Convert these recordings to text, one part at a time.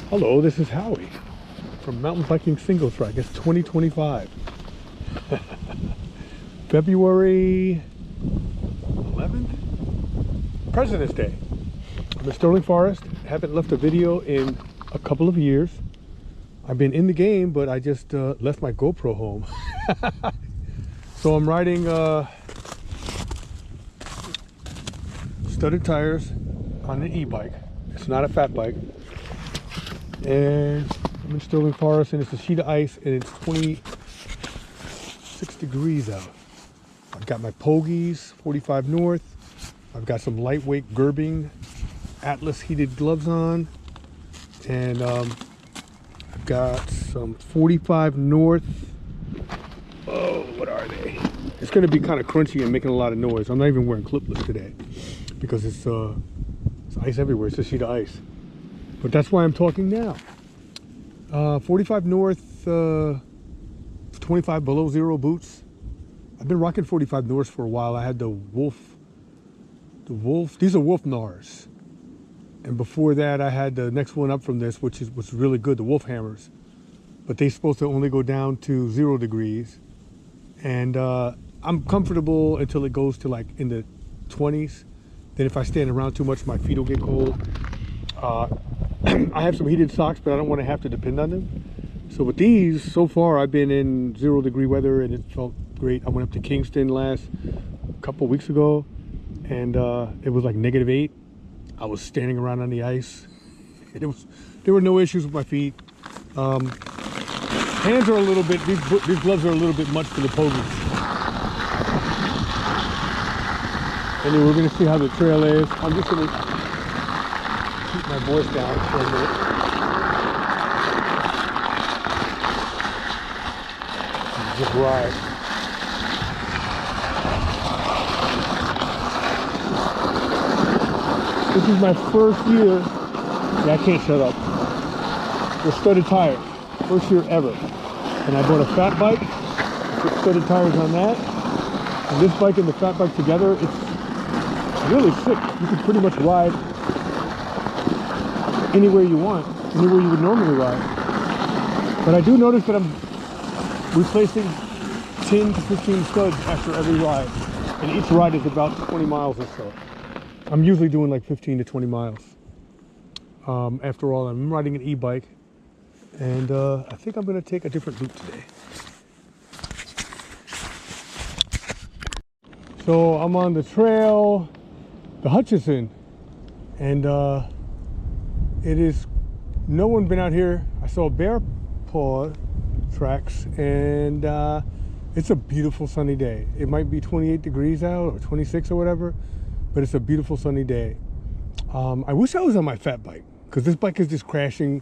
Hello, this is Howie from Mountain Biking Single Track. It's 2025. February 11th? President's Day. I'm in Sterling Forest. Haven't left a video in a couple of years. I've been in the game, but I just left my GoPro home. So I'm riding studded tires on an e-bike. It's not a fat bike. And I'm in Sterling Forest, and it's a sheet of ice, and it's 26 degrees out. I've got my Pogies 45 North. I've got some lightweight Gerbing Atlas heated gloves on, and I've got some 45 North. Oh, what are they? It's going to be kind of crunchy and making a lot of noise. I'm not even wearing clipless today because it's ice everywhere. It's a sheet of ice. But that's why I'm talking now. 45 North, 25 below zero boots. I've been rocking 45 Norths for a while. I had the Wolf, these are Wolf Nars. And before that, I had the next one up from this, which was really good, the Wolf Hammers. But they're supposed to only go down to 0 degrees. And I'm comfortable until it goes to like in the 20s. Then if I stand around too much, my feet will get cold. I have some heated socks, but I don't want to have to depend on them. So with these, so far, I've been in 0 degree weather, and it felt great. I went up to Kingston a couple weeks ago, and it was like -8. I was standing around on the ice. There were no issues with my feet. Hands are a little bit, these gloves are a little bit much for the Pogies. Anyway, we're gonna see how the trail is. I'm just gonna keep my voice down for a minute. Just ride. This is my first year. Yeah, I can't shut up. With studded tires. First year ever. And I bought a fat bike. Put studded tires on that. And this bike and the fat bike together, it's really sick. You can pretty much ride anywhere you want, anywhere you would normally ride. But I do notice that I'm replacing 10 to 15 studs after every ride. And each ride is about 20 miles or so. I'm usually doing like 15 to 20 miles. After all, I'm riding an e-bike. And I think I'm gonna take a different route today. So I'm on the trail, the Hutchinson, and it is, no one been out here. I saw bear paw tracks, and it's a beautiful sunny day. It might be 28 degrees out or 26 or whatever, but it's a beautiful sunny day. I wish I was on my fat bike, because this bike is just crashing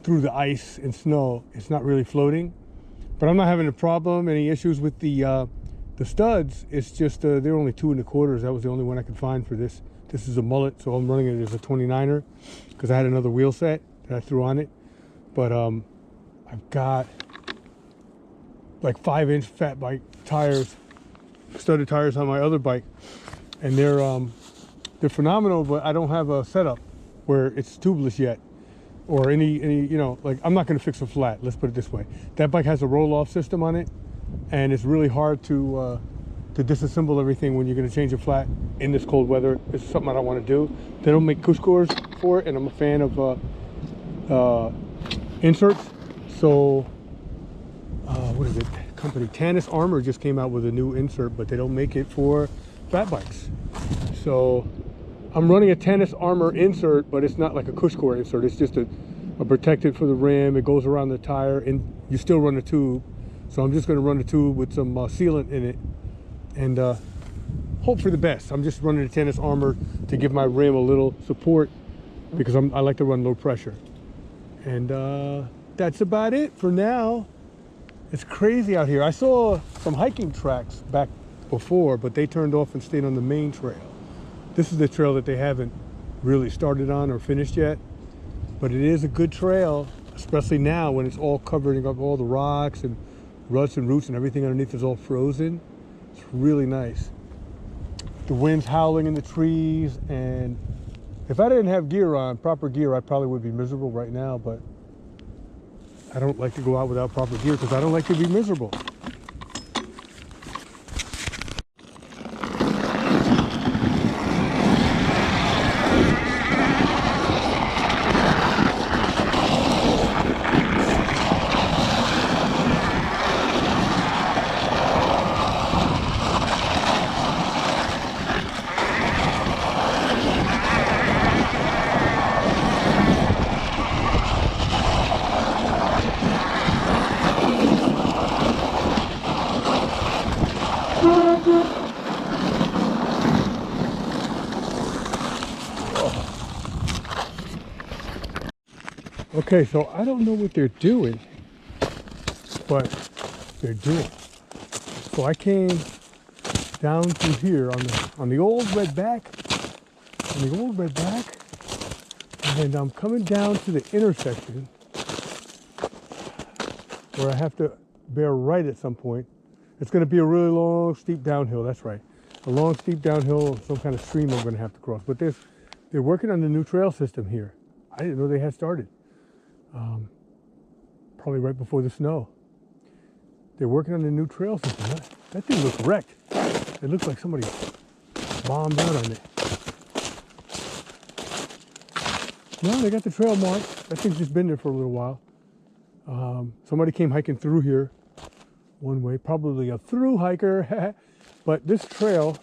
through the ice and snow. It's not really floating, but I'm not having a problem, any issues with the studs. It's just they're only 2 1/4. That was the only one I could find for this. This is a mullet, so I'm running it as a 29er because I had another wheel set that I threw on it. But I've got like 5-inch fat bike tires, studded tires on my other bike, and they're phenomenal. But I don't have a setup where it's tubeless yet, or any you know, like, I'm not going to fix a flat. Let's put it this way: that bike has a roll-off system on it, and it's really hard to disassemble everything when you're going to change a flat in this cold weather. It's something I don't want to do. They don't make cush cores for it, and I'm a fan of inserts. So what is it? Company Tannis Armor just came out with a new insert, but they don't make it for fat bikes. So I'm running a Tannis Armor insert, but it's not like a cush core insert. It's just a protected for the rim. It goes around the tire, and you still run a tube. So I'm just going to run a tube with some sealant in it, and hope for the best. I'm just running a Tannis Armor to give my rim a little support, because I like to run low pressure. And that's about it for now. It's crazy out here. I saw some hiking tracks back before, but they turned off and stayed on the main trail. This is the trail that they haven't really started on or finished yet, but it is a good trail, especially now when it's all covering up all the rocks and ruts and roots, and everything underneath is all frozen. It's really nice. The wind's howling in the trees, and If I didn't have gear on, proper gear, I probably would be miserable right now, but I don't like to go out without proper gear because I don't like to be miserable. Okay, so I don't know what they're doing, but they're doing. So I came down through here on the old red back, and I'm coming down to the intersection where I have to bear right at some point. It's going to be a really long, steep downhill. That's right, a long, steep downhill, some kind of stream I'm going to have to cross. But they're working on the new trail system here. I didn't know they had started. Probably right before the snow. They're working on the new trail system. That thing looks wrecked. It looks like somebody bombed out on it. No, they got the trail marked. That thing's just been there for a little while. Somebody came hiking through here one way, probably a through hiker. But this trail,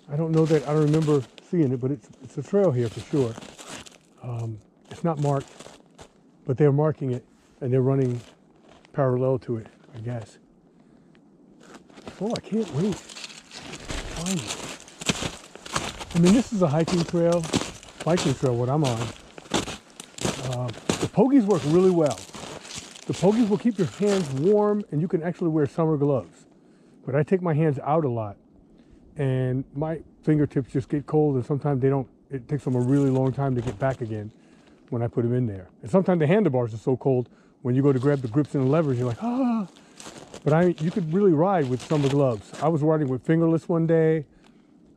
I don't remember seeing it, but it's a trail here for sure. It's not marked, but they're marking it and they're running parallel to it, I guess. Oh, I can't wait. I mean, this is a biking trail, what I'm on. The pogies work really well. The pogies will keep your hands warm and you can actually wear summer gloves. But I take my hands out a lot and my fingertips just get cold and sometimes it takes them a really long time to get back again when I put them in there. And sometimes the handlebars are so cold when you go to grab the grips and the levers, you're like, ah. But you could really ride with summer gloves. I was riding with fingerless one day.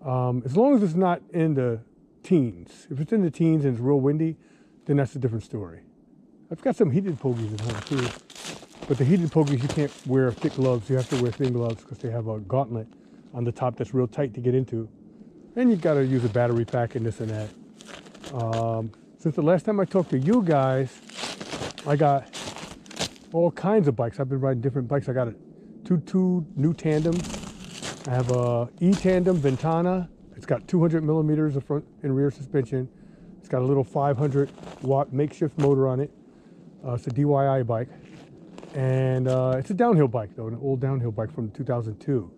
As long as it's not in the teens. If it's in the teens and it's real windy, then that's a different story. I've got some heated pogies at home too. But the heated pogies, you can't wear thick gloves. You have to wear thin gloves because they have a gauntlet on the top that's real tight to get into. And you've got to use a battery pack and this and that. Since the last time I talked to you guys, I got all kinds of bikes. I've been riding different bikes. I got two new tandems. I have a E-tandem Ventana. It's got 200 millimeters of front and rear suspension. It's got a little 500 watt makeshift motor on it. It's a DIY bike. And it's a downhill bike though, an old downhill bike from 2002.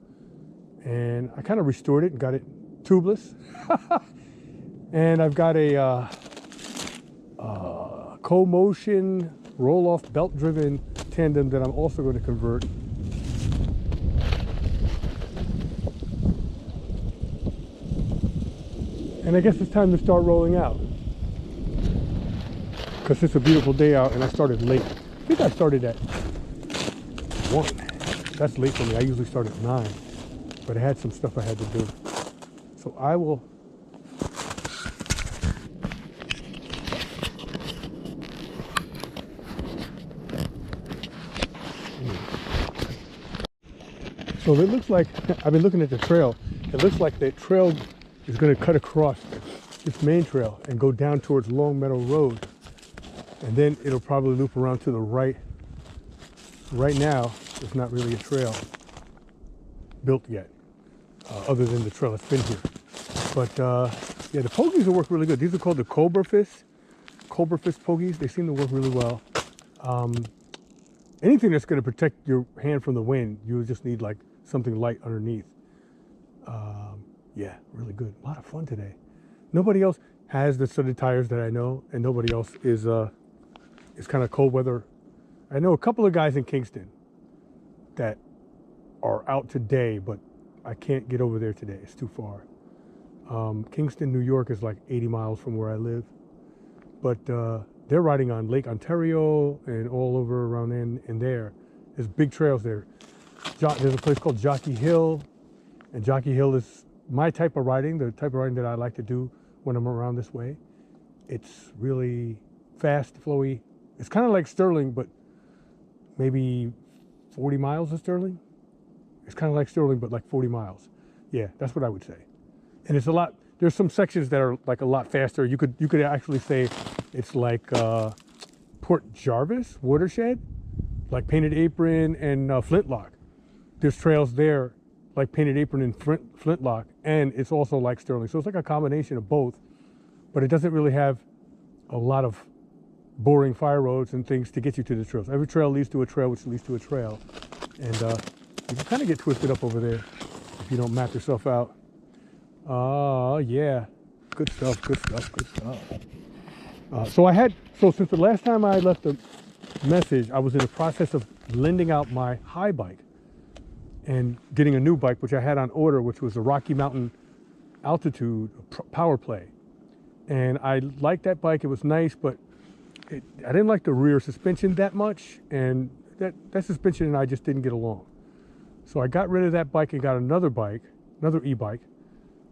And I kind of restored it and got it tubeless. And I've got a co-motion roll-off belt-driven tandem that I'm also going to convert. And I guess it's time to start rolling out because it's a beautiful day out and I started late. I think I started at 1. That's late for me. I usually start at 9, but I had some stuff I had to do. So I will So it looks like, I've been looking at the trail, it looks like the trail is going to cut across this main trail and go down towards Long Meadow Road. And then it'll probably loop around to the right. Right now, there's not really a trail built yet, other than the trail that's been here. But yeah, the pogies will work really good. These are called the Cobra Fist pogies. They seem to work really well. Anything that's going to protect your hand from the wind, you just need like something light underneath. Yeah, really good. A lot of fun today. Nobody else has the studded tires that I know, and nobody else is kind of cold weather. I know a couple of guys in Kingston that are out today, but I can't get over there today. It's too far. Kingston, New York is like 80 miles from where I live. But they're riding on Lake Ontario and all over around in there. There's big trails there. There's a place called Jockey Hill, and Jockey Hill is my type of riding, the type of riding that I like to do when I'm around this way. It's really fast, flowy. It's kind of like Sterling, but maybe 40 miles of Sterling. It's kind of like Sterling, but like 40 miles. Yeah, that's what I would say. And it's a lot, there's some sections that are like a lot faster. You could actually say it's like Port Jarvis watershed, like Painted Apron and Flintlock. There's trails there like Painted Apron and Flintlock, and it's also like Sterling. So it's like a combination of both, but it doesn't really have a lot of boring fire roads and things to get you to the trails. Every trail leads to a trail, which leads to a trail. And you can kind of get twisted up over there if you don't map yourself out. Oh, yeah. Good stuff, good stuff, good stuff. So since the last time I left a message, I was in the process of lending out my high bike and getting a new bike, which I had on order, which was a Rocky Mountain Altitude Power Play. And I liked that bike. It was nice, but I didn't like the rear suspension that much, and that suspension and I just didn't get along. So I got rid of that bike and got another bike, another e-bike,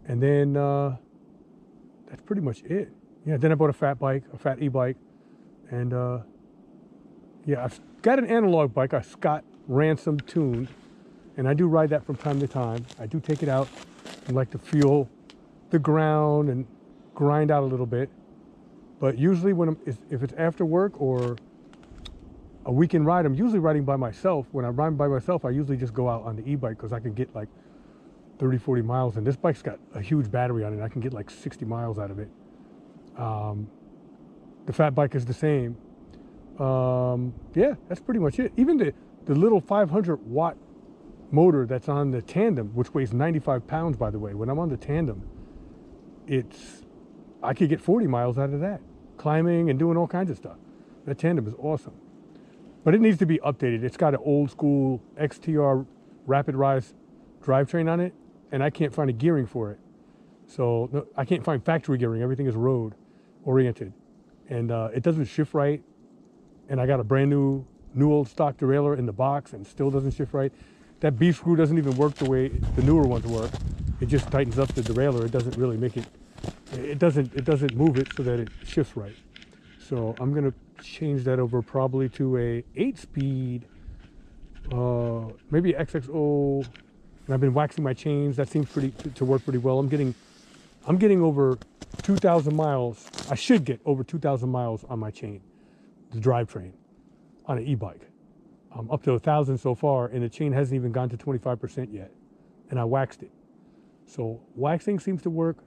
and then that's pretty much it. Yeah, then I bought a fat e-bike, and yeah, I've got an analog bike, a Scott Ransom tuned, and I do ride that from time to time. I do take it out and like to feel the ground and grind out a little bit. But usually if it's after work or a weekend ride, I'm usually riding by myself. When I'm riding by myself, I usually just go out on the e-bike because I can get like 30, 40 miles. And this bike's got a huge battery on it. I can get like 60 miles out of it. The fat bike is the same. Yeah, that's pretty much it. Even the little 500 watt motor that's on the Tandem, which weighs 95 pounds, by the way, when I'm on the Tandem, I could get 40 miles out of that, climbing and doing all kinds of stuff. That Tandem is awesome. But it needs to be updated. It's got an old school XTR Rapid Rise drivetrain on it, and I can't find a gearing for it. So no, I can't find factory gearing. Everything is road oriented. And it doesn't shift right. And I got a brand new old stock derailleur in the box and still doesn't shift right. That B screw doesn't even work the way the newer ones work. It just tightens up the derailleur. It doesn't really make it, it doesn't move it so that it shifts right. So I'm gonna change that over probably to a 8-speed, maybe XXO. And I've been waxing my chains. That seems to work pretty well. I'm getting over 2,000 miles. I should get over 2,000 miles on my chain, the drivetrain, on an e-bike. I'm up to 1,000 so far, and the chain hasn't even gone to 25% yet. And I waxed it. So waxing seems to work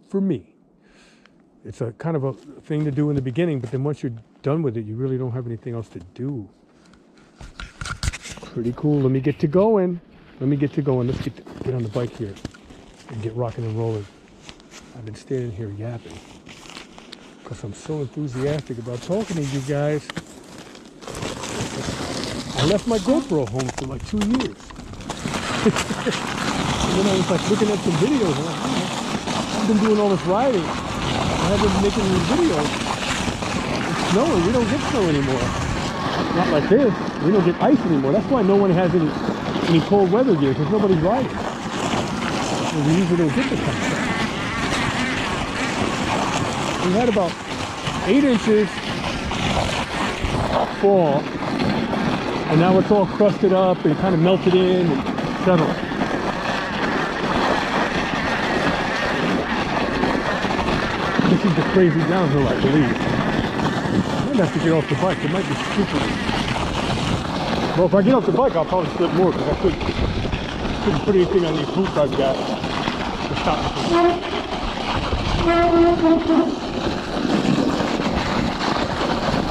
for me. It's a kind of a thing to do in the beginning, but then once you're done with it, you really don't have anything else to do. Pretty cool. Let me get to going. Let's get on the bike here and get rocking and rolling. I've been standing here yapping because I'm so enthusiastic about talking to you guys. I left my GoPro home for like 2 years. And then I was like looking at some videos and I'm like, I've been doing all this riding. I haven't been making any videos. It's snowing. We don't get snow anymore. Not like this. We don't get ice anymore. That's why no one has any cold weather gear, because nobody's riding. And we usually don't get this kind of stuff. We had about 8 inches fall, and now it's all crusted up and kind of melted in and settled. This is the crazy downhill, I believe. I might have to get off the bike. It might be stupid. Well, if I get off the bike, I'll probably slip more because I couldn't put anything on these boots I've got to stop me.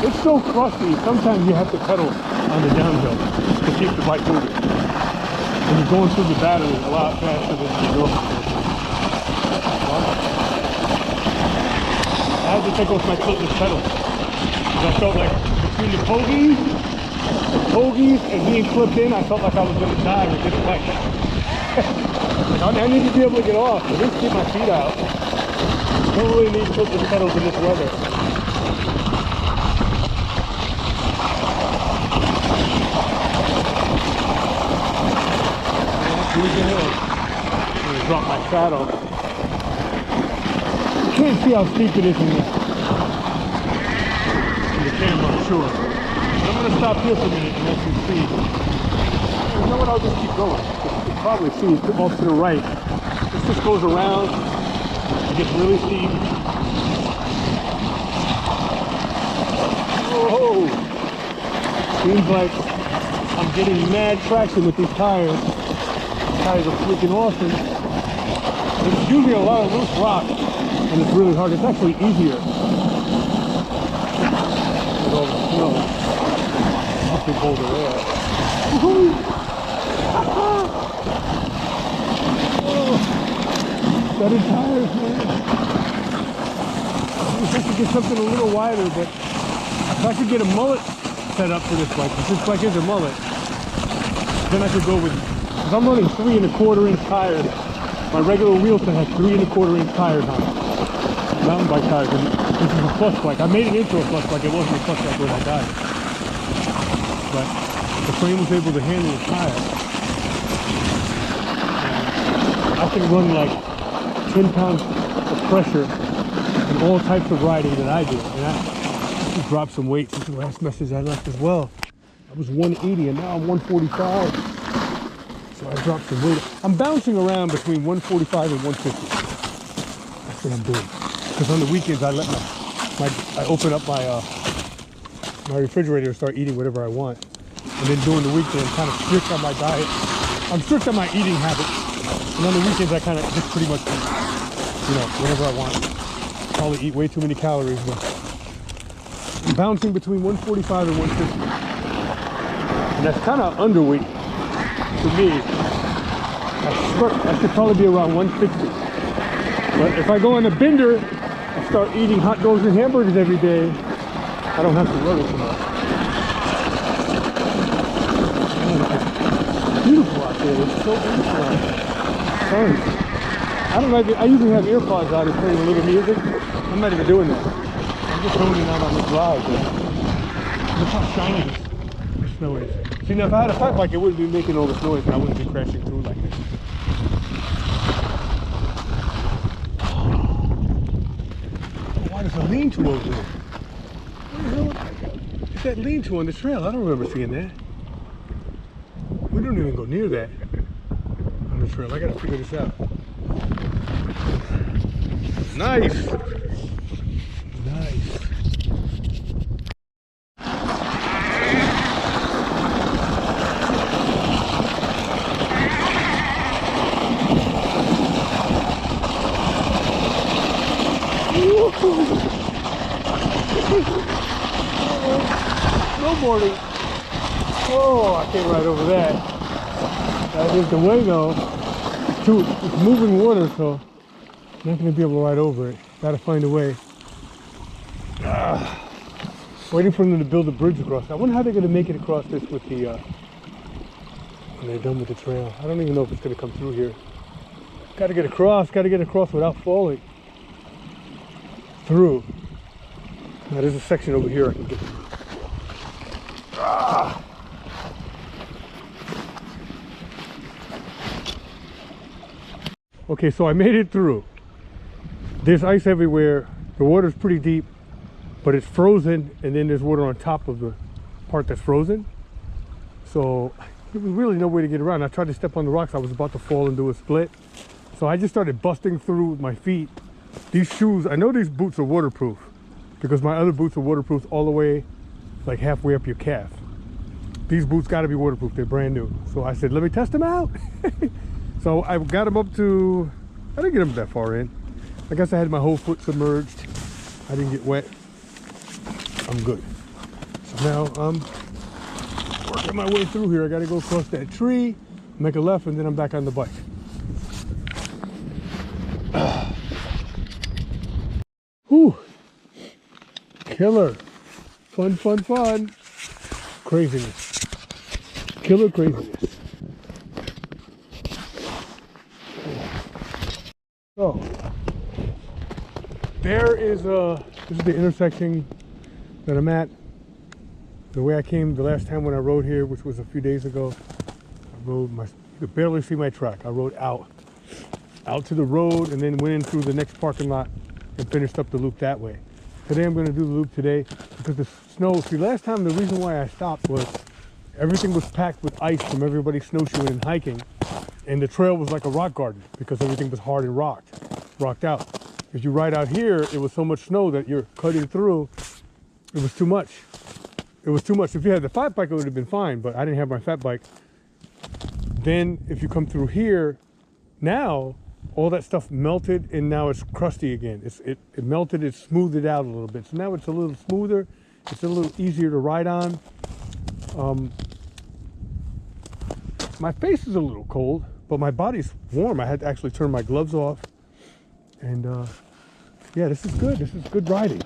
It's so crusty, sometimes you have to pedal on the downhill to keep the bike moving. And you're going through the battery a lot faster than you normally do. I had to take off my clipless pedal because I felt like between the pogies and being clipped in, I felt like I was going to die with this bike. I need to be able to get off, at least keep my feet out. Don't really need clipless pedals in this weather. I'm going to drop my saddle. can't see how steep it is in the camera, I'm sure. I'm going to stop here for a minute and let you see. You know what, I'll just keep going. You can probably see off to the right. This just goes around. It gets really steep. Whoa! Seems like I'm getting mad traction with these tires. The tires are freaking awesome. There's usually a lot of loose rock, and it's really hard. It's actually easier with all the snow. Big boulder there. Woohoo! Oh, better tires, man. I wish I could get something a little wider, but if I could get a mullet set up for this bike, if this bike is a mullet, then I could go with, because I'm running 3 1/4-inch tires. My regular wheel set has 3 1/4-inch tires on it. Mountain bike tires, and this is a plus bike. I made it into a plus bike, it wasn't a plus bike when I got it. But the frame was able to handle the tire. And I can run like 10 pounds of pressure in all types of riding that I do. And I just dropped some weight since the last message I left as well. I was 180 and now I'm 145. So I dropped some weight. I'm bouncing around between 145 and 150. That's what I'm doing. Because on the weekends I let I open up my refrigerator and start eating whatever I want. And then during the weekend, I'm kind of strict on my diet. I'm strict on my eating habits. And on the weekends, I kind of just pretty much eat, whatever I want. Probably eat way too many calories, but I'm bouncing between 145 and 150. And that's kind of underweight to me. I should probably be around 160. But if I go on a bender and start eating hot dogs and hamburgers every day, I don't have to worry so much. It's beautiful out there. It's so beautiful out there. Thanks. I don't know. I usually have earpods out and playing a little music. I'm not even doing that. I'm just holding out on the drive. Look how shiny the snow is. See, now if I had a fat bike, it wouldn't be making all this noise and I wouldn't be crashing through like this. Why does it lean to over there? It's that lean-to on the trail. I don't remember seeing that. We don't even go near that on the trail. I gotta figure this out. Nice. Nice. Snowboarding. Oh, I can't ride over that. That is the way though. It's moving water, so I'm not going to be able to ride over it. Gotta find a way. Waiting for them to build a bridge across. I wonder how they're going to make it across this with the when they're done with the trail. I don't even know if it's going to come through here. Gotta get across without falling through. Now there's a section over here I can get through. Okay, so I made it through. There's ice everywhere. The water's pretty deep, but it's frozen, and then there's water on top of the part that's frozen. So there was really no way to get around. I tried to step on the rocks. I was about to fall and do a split. So I just started busting through with my feet. These shoes, I know these boots are waterproof because my other boots are waterproof all the way, like halfway up your calf. These boots got to be waterproof. They're brand new. So I said, let me test them out. So I got them up to, I didn't get them that far in. I guess I had my whole foot submerged. I didn't get wet. I'm good. So now I'm working my way through here. I got to go across that tree, make a left, and then I'm back on the bike. Whew. Killer. Fun, fun, fun. Craziness. Killer craziness. So, there is this is the intersection that I'm at. The way I came the last time when I rode here, which was a few days ago, I rode you could barely see my track. I rode out to the road and then went in through the next parking lot and finished up the loop that way. Today I'm going to do the loop today because the snow, see last time the reason why I stopped was everything was packed with ice from everybody snowshoeing and hiking, and the trail was like a rock garden because everything was hard and rocked out. If you ride out here, it was so much snow that you're cutting through. It was too much. It was too much. If you had the fat bike, it would have been fine, but I didn't have my fat bike. Then if you come through here, now all that stuff melted and now it's crusty again. It melted, it smoothed it out a little bit. So now it's a little smoother. It's a little easier to ride on. My face is a little cold, but my body's warm. I had to actually turn my gloves off. And yeah, this is good. This is good riding.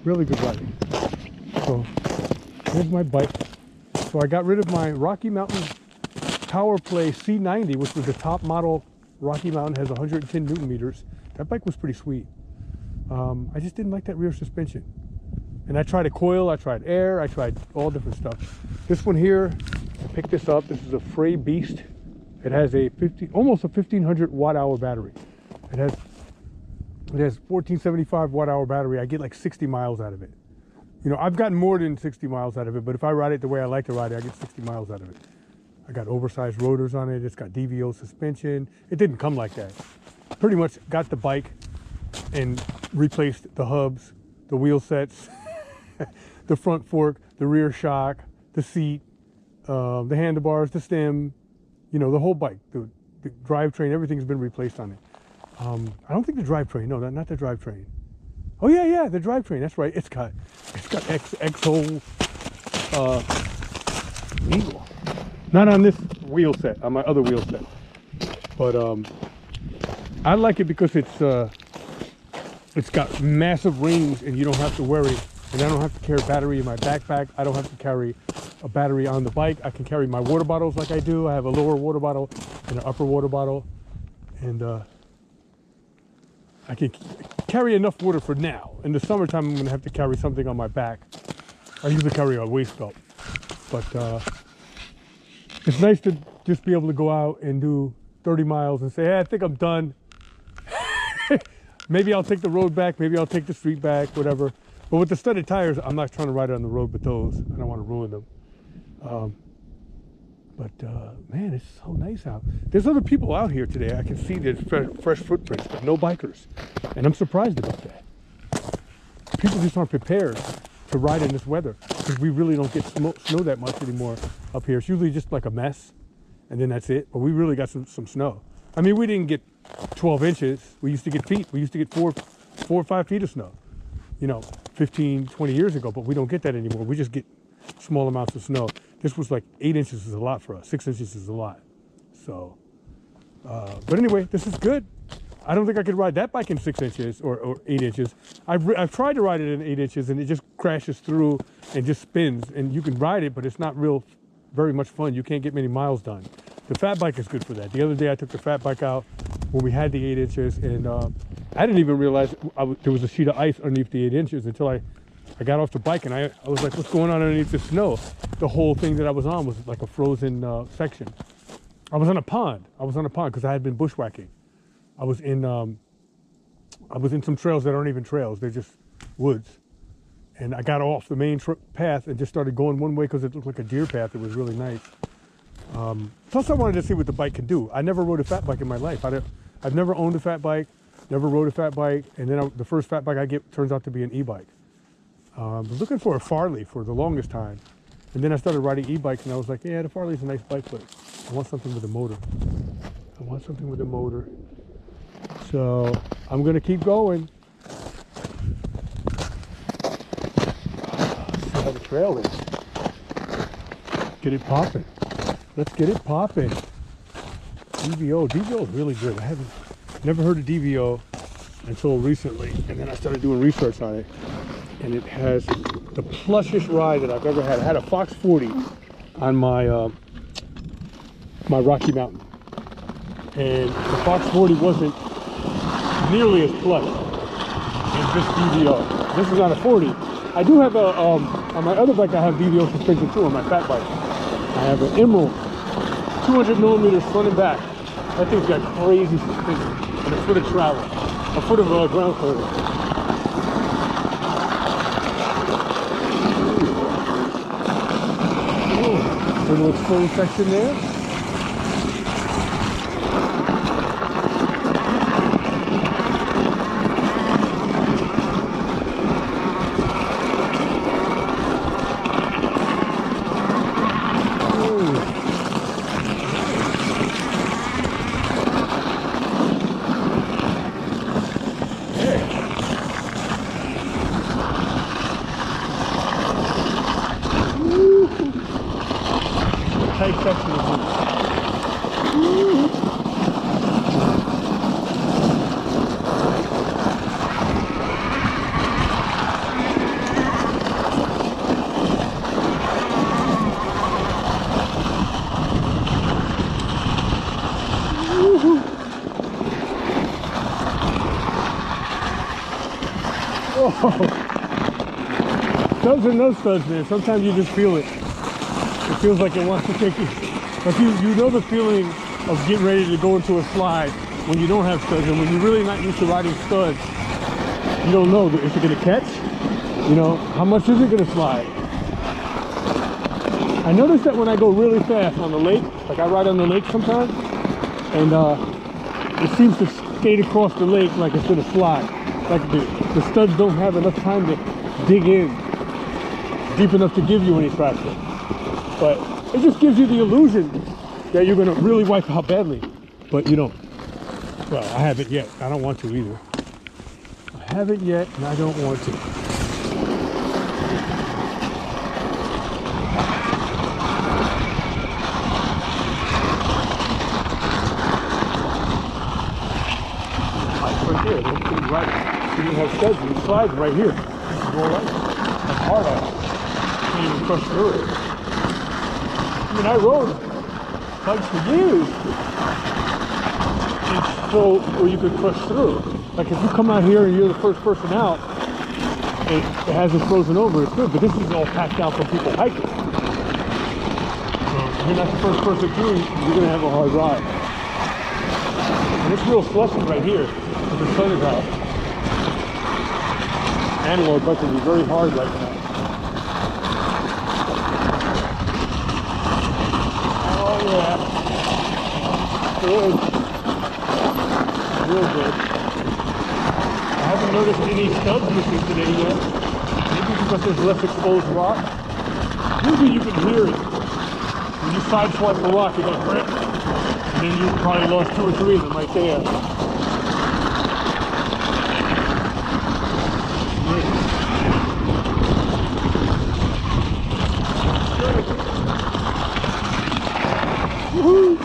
Really good riding. So here's my bike. So I got rid of my Rocky Mountain PowerPlay C90, which was the top model. Rocky Mountain has 110 Newton meters. That bike was pretty sweet. I just didn't like that rear suspension. And I tried a coil, I tried air, I tried all different stuff. This one here, I picked this up. This is a Frey Beast. It has a almost a 1500 watt-hour battery. It has 1475 watt-hour battery. I get like 60 miles out of it. You know, I've gotten more than 60 miles out of it, but if I ride it the way I like to ride it, I get 60 miles out of it. I got oversized rotors on it. It's got DVO suspension. It didn't come like that. Pretty much got the bike and replaced the hubs, the wheel sets, the front fork, the rear shock, the seat, the handlebars, the stem, you know, the whole bike, the drivetrain, everything's been replaced on it. I don't think the drivetrain, no, not the drivetrain. Oh yeah, the drivetrain, that's right. It's got X-Hole Eagle. Not on this wheel set, on my other wheel set. But I like it because it's got massive rings and you don't have to worry. And I don't have to carry a battery in my backpack. I don't have to carry a battery on the bike. I can carry my water bottles like I do. I have a lower water bottle and an upper water bottle. And I can carry enough water for now. In the summertime, I'm going to have to carry something on my back. I usually carry a waist belt. But it's nice to just be able to go out and do 30 miles and say, hey, I think I'm done. Maybe I'll take the road back. Maybe I'll take the street back, whatever. But with the studded tires, I'm not trying to ride it on the road with those. I don't want to ruin them. Man, it's so nice out. There's other people out here today. I can see there's fresh footprints, but no bikers. And I'm surprised about that. People just aren't prepared to ride in this weather because we really don't get snow that much anymore up here. It's usually just like a mess and then that's it. But we really got some snow. I mean, we didn't get 12 inches. We used to get feet. We used to get 4 or 5 feet of snow, you know, 15, 20 years ago, but we don't get that anymore. We just get small amounts of snow. This was like 8 inches is a lot for us. 6 inches is a lot. So, but anyway, this is good. I don't think I could ride that bike in 6 inches or 8 inches. I've tried to ride it in 8 inches and it just crashes through and just spins. And you can ride it, but it's not very much fun. You can't get many miles done. The fat bike is good for that. The other day I took the fat bike out when we had the 8 inches and I didn't even realize there was a sheet of ice underneath the 8 inches until I got off the bike and I was like, what's going on underneath the snow? The whole thing that I was on was like a frozen section. I was on a pond. Because I had been bushwhacking. I was in some trails that aren't even trails. They're just woods. And I got off the main path and just started going one way because it looked like a deer path. It was really nice. Plus I wanted to see what the bike could do. I never rode a fat bike in my life. I've never owned a fat bike, never rode a fat bike. And then the first fat bike I get turns out to be an e-bike. I was looking for a Farley for the longest time. And then I started riding e-bikes and I was like, yeah, the Farley's a nice bike, but I want something with a motor. So I'm gonna keep going. See how the trail is. Get it popping. Let's get it popping. DVO is really good. I never heard of DVO until recently, and then I started doing research on it. And it has the plushest ride that I've ever had. I had a Fox 40 on my my Rocky Mountain, and the Fox 40 wasn't nearly as plush as this DVO. This is on a 40. I do have a on my other bike. I have DVO suspension too on my fat bike. I have an Emerald 200 millimeters front and back. That thing's got crazy suspension, and it's for the travel. a foot of ground clearance. Little exposed section there. Tight section of this. Studs or no studs, man. Sometimes you just feel it. It feels like it wants to take you. Like you know the feeling of getting ready to go into a slide when you don't have studs, and when you're really not used to riding studs, you don't know, is it going to catch? You know, how much is it going to slide? I notice that when I go really fast on the lake, like I ride on the lake sometimes, and it seems to skate across the lake like it's going to slide. Like the studs don't have enough time to dig in deep enough to give you any traction. But it just gives you the illusion that you're going to really wipe out badly. But you don't. Well, I haven't yet. I don't want to either. I haven't yet, and I don't want to. Right there. Right. You have studs and slides right here. This is more like that's hard on it. Can't even crush through it. I mean, I rode bikes for years. And so where you could crush through. Like if you come out here and you're the first person out, it hasn't frozen over, it's good. But this is all packed out from people hiking. So if you're not the first person through, you're gonna have a hard ride. And it's real slushy right here. The sun is out. Analog bike will be very hard right now. Oh yeah. Good. Real good. I haven't noticed any studs missing today yet. Maybe because there's less exposed rock. Usually you can hear it. When you sideswipe a rock, you're going to rip. And then you probably lost 2 or 3 of them right there. Woohoo!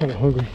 kind of hungry.